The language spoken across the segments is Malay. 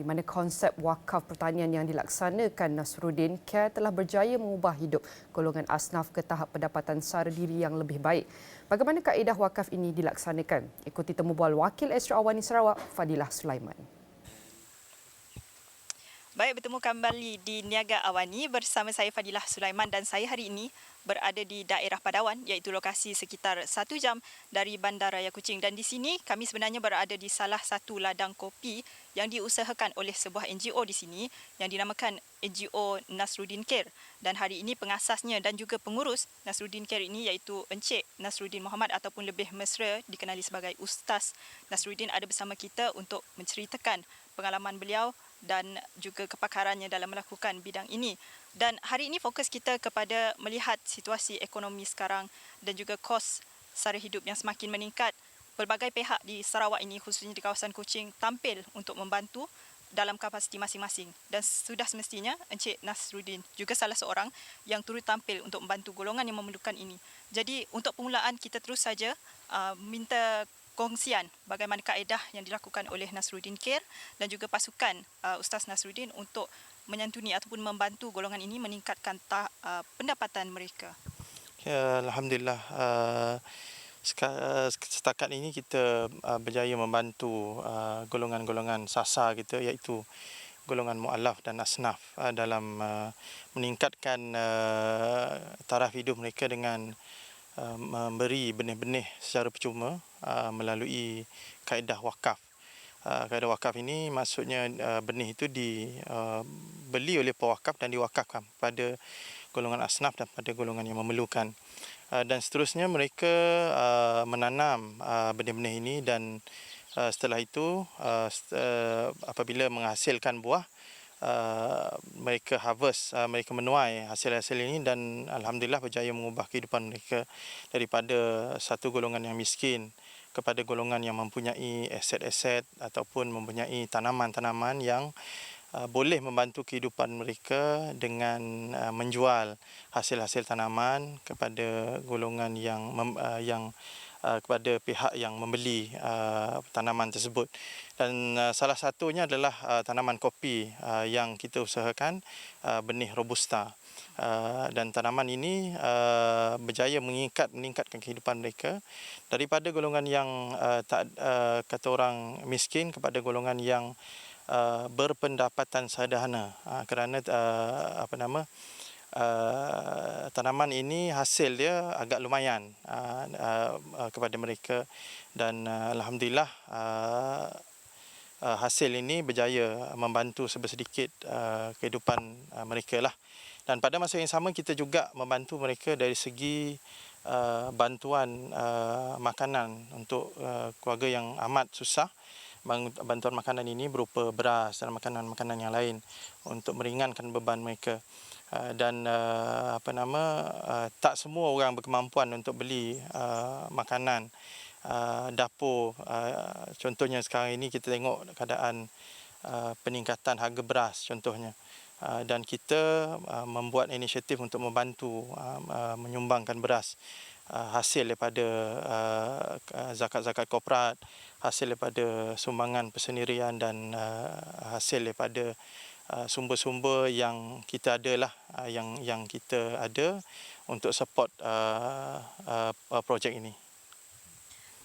di mana konsep wakaf pertanian yang dilaksanakan Nasruddin Care telah berjaya mengubah hidup golongan asnaf ke tahap pendapatan sara diri yang lebih baik. Bagaimana kaedah wakaf ini dilaksanakan? Ikuti temu bual Wakil Astro Awani Sarawak, Fadilah Sulaiman. Baik, bertemu kembali di Niaga Awani bersama saya Fadilah Sulaiman dan saya hari ini berada di daerah Padawan iaitu lokasi sekitar 1 jam dari Bandar Raya Kuching dan di sini kami sebenarnya berada di salah satu ladang kopi yang diusahakan oleh sebuah NGO di sini yang dinamakan NGO Nasruddin Care dan hari ini pengasasnya dan juga pengurus Nasruddin Care ini iaitu Encik Nasruddin Mohamad ataupun lebih mesra dikenali sebagai Ustaz Nasruddin ada bersama kita untuk menceritakan pengalaman beliau dan juga kepakarannya dalam melakukan bidang ini. Dan hari ini fokus kita kepada melihat situasi ekonomi sekarang dan juga kos sara hidup yang semakin meningkat. Pelbagai pihak di Sarawak ini khususnya di kawasan Kuching tampil untuk membantu dalam kapasiti masing-masing. Dan sudah semestinya Encik Nasruddin juga salah seorang yang turut tampil untuk membantu golongan yang memerlukan ini. Jadi untuk permulaan kita terus saja minta kongsian bagaimana kaedah yang dilakukan oleh Nasruddin Care dan juga pasukan Ustaz Nasruddin untuk menyantuni ataupun membantu golongan ini meningkatkan pendapatan mereka. Ya, Alhamdulillah, setakat ini kita berjaya membantu golongan-golongan sasar kita iaitu golongan mu'alaf dan asnaf dalam meningkatkan taraf hidup mereka dengan memberi benih-benih secara percuma melalui kaedah wakaf. Kaedah wakaf ini maksudnya benih itu dibeli oleh pewakaf dan diwakafkan pada golongan asnaf dan pada golongan yang memerlukan. Dan seterusnya mereka menanam benih-benih ini dan setelah itu apabila menghasilkan buah, mereka harvest, mereka menuai hasil-hasil ini dan alhamdulillah berjaya mengubah kehidupan mereka daripada satu golongan yang miskin kepada golongan yang mempunyai aset-aset ataupun mempunyai tanaman-tanaman yang boleh membantu kehidupan mereka dengan menjual hasil-hasil tanaman kepada golongan yang kepada pihak yang membeli tanaman tersebut. Dan salah satunya adalah tanaman kopi yang kita usahakan benih robusta. Dan tanaman ini berjaya meningkatkan kehidupan mereka daripada golongan yang kata orang miskin kepada golongan yang berpendapatan sederhana kerana tanaman ini hasil dia agak lumayan kepada mereka dan alhamdulillah hasil ini berjaya membantu sebersedikit kehidupan mereka lah. Dan pada masa yang sama kita juga membantu mereka dari segi bantuan makanan untuk keluarga yang amat susah. Bantuan makanan ini berupa beras dan makanan-makanan yang lain untuk meringankan beban mereka. Dan tak semua orang berkemampuan untuk beli makanan dapur. Contohnya sekarang ini kita tengok keadaan peningkatan harga beras contohnya. Dan kita membuat inisiatif untuk membantu menyumbangkan beras hasil daripada zakat-zakat korporat, hasil daripada sumbangan persendirian dan hasil daripada sumber-sumber yang kita adalah yang kita ada untuk support projek ini.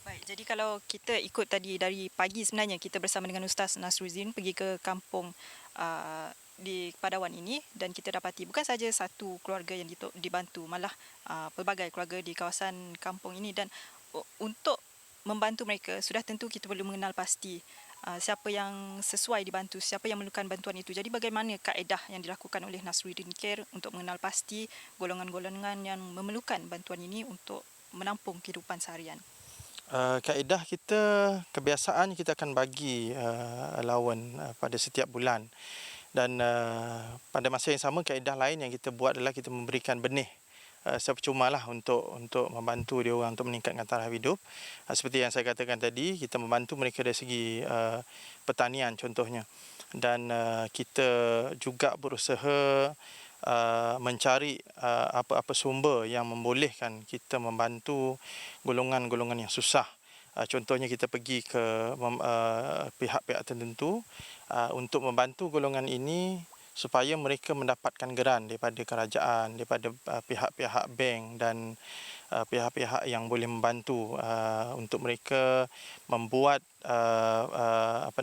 Baik, jadi kalau kita ikut tadi dari pagi sebenarnya kita bersama dengan Ustaz Nasruddin pergi ke kampung di Padawan ini dan kita dapati bukan saja satu keluarga yang dibantu, malah pelbagai keluarga di kawasan kampung ini dan untuk membantu mereka sudah tentu kita perlu mengenal pasti siapa yang sesuai dibantu, siapa yang memerlukan bantuan itu. Jadi bagaimana kaedah yang dilakukan oleh Nasruddin Care untuk mengenal pasti golongan-golongan yang memerlukan bantuan ini untuk menampung kehidupan seharian? Kaedah kita, kebiasaan kita akan bagi allowance pada setiap bulan dan pada masa yang sama kaedah lain yang kita buat adalah kita memberikan benih sepercuma lah untuk membantu dia orang untuk meningkatkan taraf hidup. Seperti yang saya katakan tadi, kita membantu mereka dari segi pertanian contohnya. Dan kita juga berusaha mencari apa-apa sumber yang membolehkan kita membantu golongan-golongan yang susah. Contohnya kita pergi ke pihak-pihak tertentu untuk membantu golongan ini supaya mereka mendapatkan geran daripada kerajaan, daripada pihak-pihak bank dan pihak-pihak yang boleh membantu untuk mereka membuat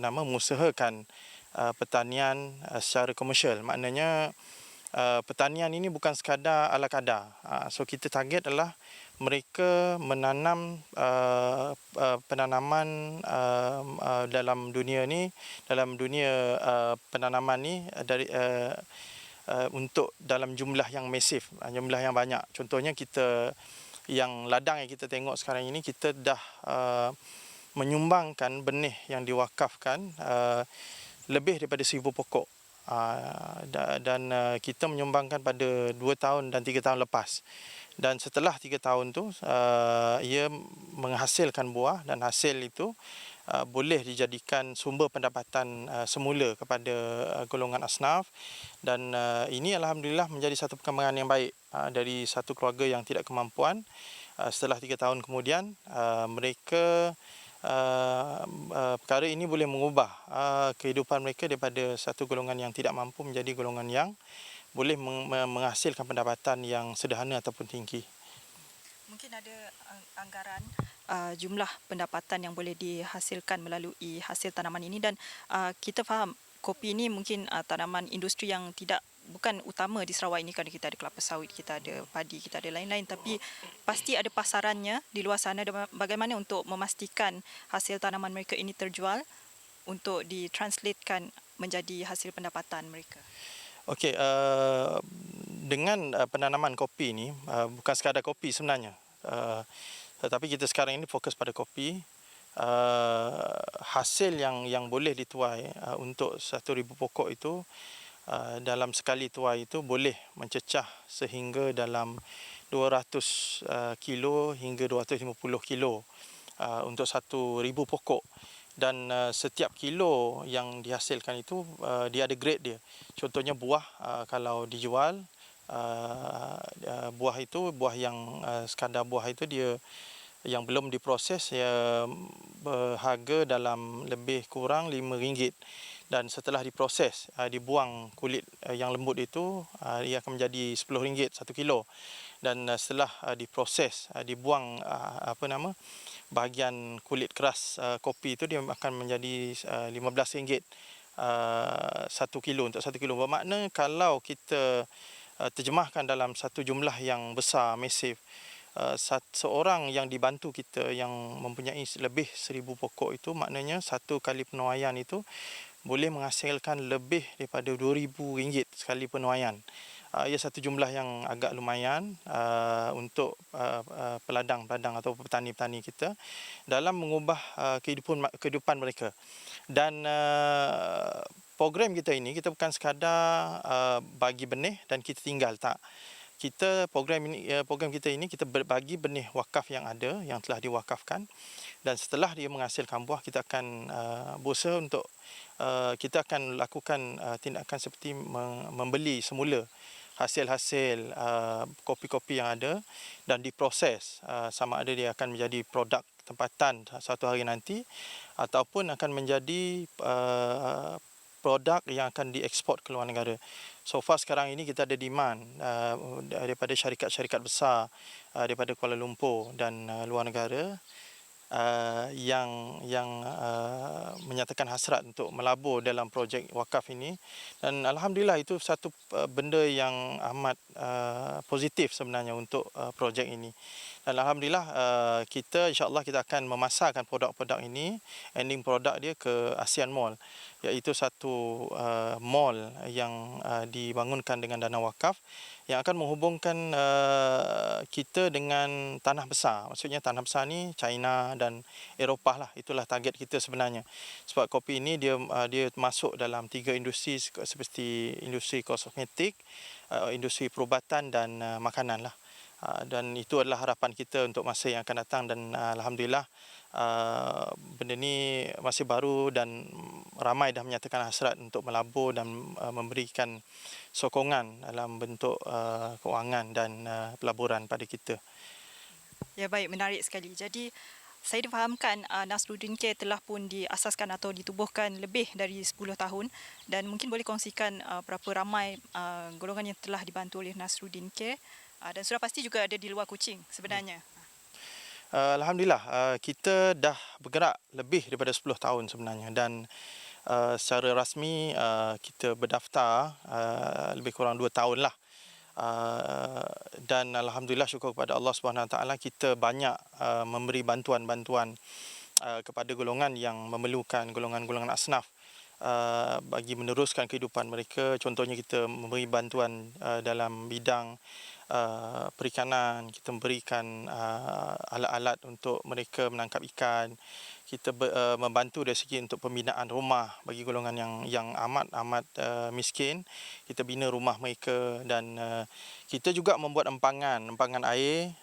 mengusahakan pertanian secara komersial. Maknanya pertanian ini bukan sekadar ala kadar. So kita target adalah mereka menanam penanaman dalam dunia ni, dalam dunia penanaman ni dari untuk dalam jumlah yang masif, jumlah yang banyak. Contohnya kita yang ladang yang kita tengok sekarang ini, kita dah menyumbangkan benih yang diwakafkan lebih daripada 1,000 pokok. Dan kita menyumbangkan pada 2 tahun dan 3 tahun lepas. Dan setelah 3 tahun tu ia menghasilkan buah, dan hasil itu boleh dijadikan sumber pendapatan semula kepada golongan asnaf. Dan ini alhamdulillah menjadi satu perkembangan yang baik dari satu keluarga yang tidak kemampuan. Setelah 3 tahun kemudian mereka perkara ini boleh mengubah kehidupan mereka daripada satu golongan yang tidak mampu menjadi golongan yang boleh menghasilkan pendapatan yang sederhana ataupun tinggi. Mungkin ada anggaran jumlah pendapatan yang boleh dihasilkan melalui hasil tanaman ini, dan kita faham kopi ini mungkin tanaman industri yang bukan utama di Sarawak ini, kerana kita ada kelapa sawit, kita ada padi, kita ada lain-lain, tapi pasti ada pasarannya di luar sana. Bagaimana untuk memastikan hasil tanaman mereka ini terjual untuk ditranslatekan menjadi hasil pendapatan mereka? Okey, dengan penanaman kopi ini bukan sekadar kopi sebenarnya, tetapi kita sekarang ini fokus pada kopi. Hasil yang boleh dituai untuk 1,000 pokok itu, dalam sekali tuai itu boleh mencecah sehingga dalam 200 kilo hingga 250 kilo untuk 1,000 pokok. Dan setiap kilo yang dihasilkan itu dia ada grade dia. Contohnya buah, kalau dijual buah itu, buah yang sekadar buah itu dia yang belum diproses, ia berharga dalam lebih kurang RM5. Dan setelah diproses, dibuang kulit yang lembut itu, ia akan menjadi RM10 1 kilo. Dan setelah diproses, dibuang bahagian kulit keras kopi itu, dia akan menjadi RM15 1 kilo untuk 1 kilo. Bermakna kalau kita terjemahkan dalam satu jumlah yang besar, masif, seorang yang dibantu kita yang mempunyai lebih 1,000 pokok itu, maknanya satu kali penuaian itu boleh menghasilkan lebih daripada RM2,000 sekali penuaian. Ia satu jumlah yang agak lumayan untuk peladang-peladang atau petani-petani kita dalam mengubah kehidupan mereka. Dan program kita ini, kita bukan sekadar bagi benih dan kita tinggal, tak. Program kita ini kita berbagi benih wakaf yang ada, yang telah diwakafkan, dan setelah dia menghasilkan buah, kita akan berusaha untuk kita akan lakukan tindakan seperti membeli semula hasil-hasil kopi-kopi yang ada dan diproses, sama ada dia akan menjadi produk tempatan suatu hari nanti ataupun akan menjadi produk yang akan dieksport ke luar negara. So far sekarang ini kita ada demand daripada syarikat-syarikat besar daripada Kuala Lumpur dan luar negara yang menyatakan hasrat untuk melabur dalam projek wakaf ini. Dan alhamdulillah itu satu benda yang amat positif sebenarnya untuk projek ini. Dan alhamdulillah kita insya-Allah kita akan memasarkan produk-produk ini, ending produk dia ke ASEAN Mall, iaitu satu mall yang dibangunkan dengan dana wakaf yang akan menghubungkan kita dengan tanah besar. Maksudnya tanah besar ni China dan Eropah lah. Itulah target kita sebenarnya. Sebab kopi ini dia masuk dalam 3 industri seperti industri kosmetik, industri perubatan dan makanan lah. Dan itu adalah harapan kita untuk masa yang akan datang. Dan alhamdulillah benda ni masih baru dan ramai dah menyatakan hasrat untuk melabur dan memberikan sokongan dalam bentuk kewangan dan pelaburan pada kita. Ya, baik, menarik sekali. Jadi Saya difahamkan Nasruddin Care telah pun diasaskan atau ditubuhkan lebih dari 10 tahun dan mungkin boleh kongsikan berapa ramai golongan yang telah dibantu oleh Nasruddin Care dan sudah pasti juga ada di luar Kuching sebenarnya. Alhamdulillah, kita dah bergerak lebih daripada 10 tahun sebenarnya dan secara rasmi kita berdaftar lebih kurang 2 tahun lah. Dan alhamdulillah syukur kepada Allah Subhanahu Wa Taala kita banyak memberi bantuan-bantuan kepada golongan yang memerlukan, golongan-golongan asnaf bagi meneruskan kehidupan mereka. Contohnya kita memberi bantuan dalam bidang perikanan, kita memberikan alat-alat untuk mereka menangkap ikan. Kita membantu dari segi untuk pembinaan rumah bagi golongan yang amat miskin. Kita bina rumah mereka dan kita juga membuat empangan air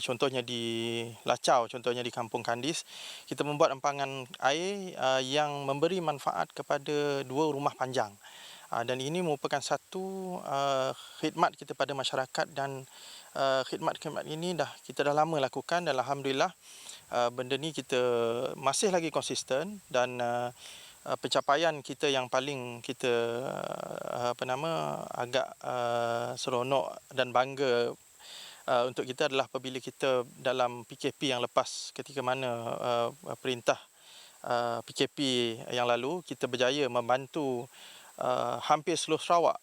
contohnya di Lacau, contohnya di Kampung Kandis. Kita membuat empangan air yang memberi manfaat kepada 2 rumah panjang. Dan ini merupakan satu khidmat kita pada masyarakat dan khidmat-khidmat ini kita dah lama lakukan dan alhamdulillah benda ni kita masih lagi konsisten dan pencapaian kita yang paling kita agak seronok dan bangga untuk kita adalah apabila kita dalam PKP yang lepas ketika mana perintah PKP yang lalu kita berjaya membantu hampir seluruh Sarawak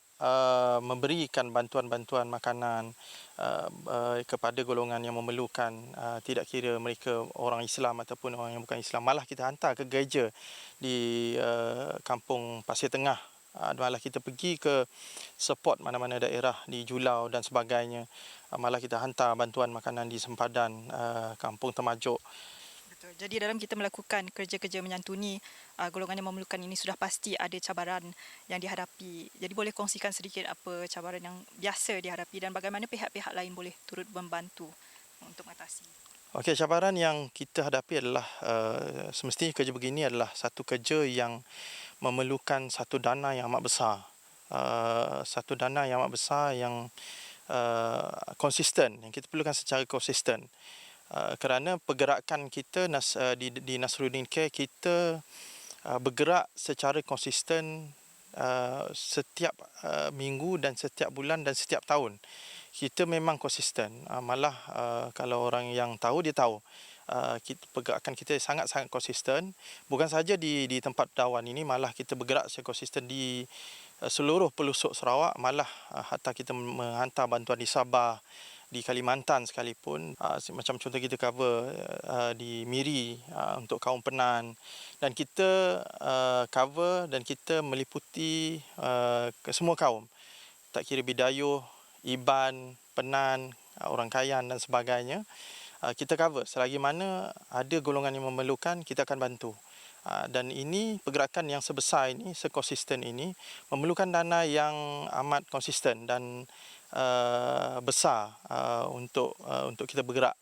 memberikan bantuan-bantuan makanan kepada golongan yang memerlukan, tidak kira mereka orang Islam ataupun orang yang bukan Islam. Malah kita hantar ke gereja di kampung Pasir Tengah. Malah kita pergi ke support mana-mana daerah di Julau dan sebagainya. Malah kita hantar bantuan makanan di sempadan kampung Temajuk. Jadi dalam kita melakukan kerja-kerja menyantuni golongan yang memerlukan ini sudah pasti ada cabaran yang dihadapi. Jadi boleh kongsikan sedikit apa cabaran yang biasa dihadapi dan bagaimana pihak-pihak lain boleh turut membantu untuk mengatasi. Okey, cabaran yang kita hadapi adalah semestinya kerja begini adalah satu kerja yang memerlukan satu dana yang amat besar. Satu dana yang amat besar yang konsisten, yang kita perlukan secara konsisten. Kerana pergerakan kita di Nasruddin Care, kita bergerak secara konsisten setiap minggu dan setiap bulan dan setiap tahun. Kita memang konsisten. Malah kalau orang yang tahu, dia tahu. Pergerakan kita sangat-sangat konsisten. Bukan sahaja di tempat dawan ini, malah kita bergerak secara konsisten di seluruh pelosok Sarawak. Malah hatta kita menghantar bantuan di Sabah, di Kalimantan sekalipun. Macam contoh kita cover di Miri untuk kaum Penan. Dan kita cover dan kita meliputi ke semua kaum. Tak kira Bidayuh, Iban, Penan, orang Kayan dan sebagainya. Kita cover. Selagi mana ada golongan yang memerlukan, kita akan bantu. Dan ini pergerakan yang sebesar ini, sekonsisten ini, memerlukan dana yang amat konsisten dan besar untuk kita bergerak.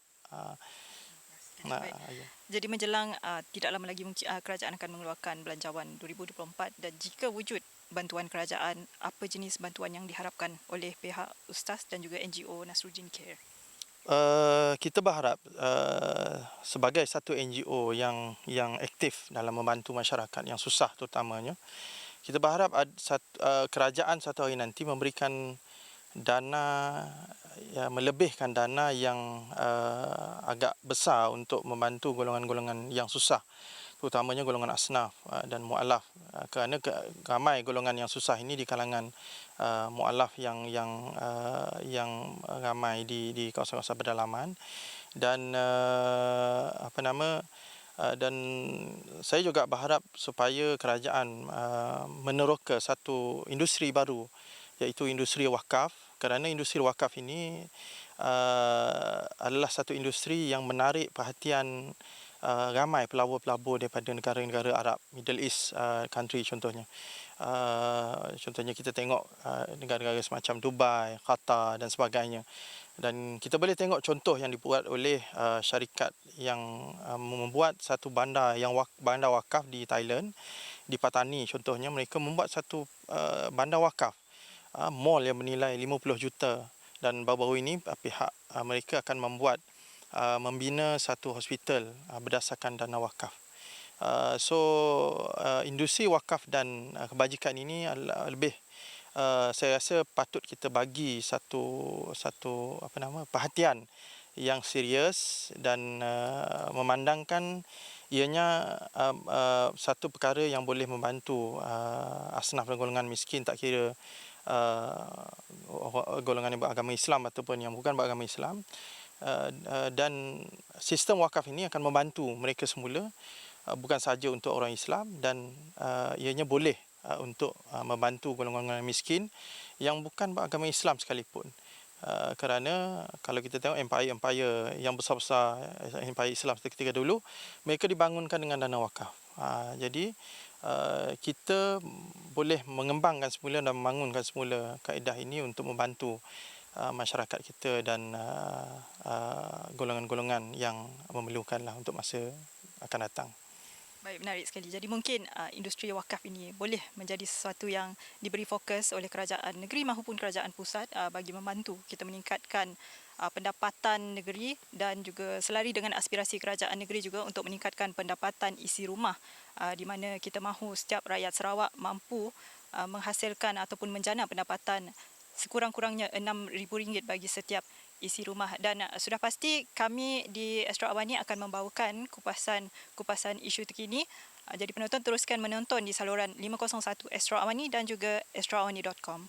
Jadi menjelang tidak lama lagi kerajaan akan mengeluarkan Belanjawan 2024 dan jika wujud bantuan kerajaan, apa jenis bantuan yang diharapkan oleh pihak Ustaz dan juga NGO Nasruddin Care? Kita berharap sebagai satu NGO yang aktif dalam membantu masyarakat yang susah terutamanya, kita berharap kerajaan satu hari nanti memberikan dana, melebihkan dana yang agak besar untuk membantu golongan-golongan yang susah, terutamanya golongan asnaf dan mu'alaf, kerana ramai golongan yang susah ini di kalangan mu'alaf yang ramai di kawasan-kawasan pedalaman. Dan dan saya juga berharap supaya kerajaan meneroka satu industri baru, iaitu industri wakaf, kerana industri wakaf ini adalah satu industri yang menarik perhatian ramai pelabur-pelabur daripada negara-negara Arab, Middle East country contohnya. Contohnya kita tengok negara-negara semacam Dubai, Qatar dan sebagainya. Dan kita boleh tengok contoh yang dibuat oleh syarikat yang membuat satu bandar wakaf di Thailand, di Patani contohnya. Mereka membuat satu bandar wakaf, mall yang bernilai 50 juta, dan baru-baru ini pihak mereka akan membuat membina satu hospital berdasarkan dana wakaf. Industri wakaf dan kebajikan ini lebih saya rasa patut kita bagi satu perhatian yang serius dan memandangkan ianya satu perkara yang boleh membantu asnaf dan golongan miskin, tak kira golongan yang beragama Islam ataupun yang bukan beragama Islam. Dan sistem wakaf ini akan membantu mereka semula, bukan sahaja untuk orang Islam, dan ianya boleh untuk membantu golongan-golongan miskin yang bukan beragama Islam sekalipun. Kerana kalau kita tengok empire-empire yang besar-besar, empire Islam ketika dulu, mereka dibangunkan dengan dana wakaf. Jadi kita boleh mengembangkan semula dan membangunkan semula kaedah ini untuk membantu masyarakat kita dan golongan-golongan yang memerlukanlah untuk masa akan datang. Baik, menarik sekali. Jadi mungkin industri wakaf ini boleh menjadi sesuatu yang diberi fokus oleh kerajaan negeri maupun kerajaan pusat bagi membantu kita meningkatkan pendapatan negeri dan juga selari dengan aspirasi kerajaan negeri juga untuk meningkatkan pendapatan isi rumah, di mana kita mahu setiap rakyat Sarawak mampu menghasilkan ataupun menjana pendapatan sekurang-kurangnya RM6,000 bagi setiap isi rumah. Dan sudah pasti kami di Astro Awani akan membawakan kupasan isu terkini. Jadi penonton teruskan menonton di saluran 501 Astro Awani dan juga astroawani.com.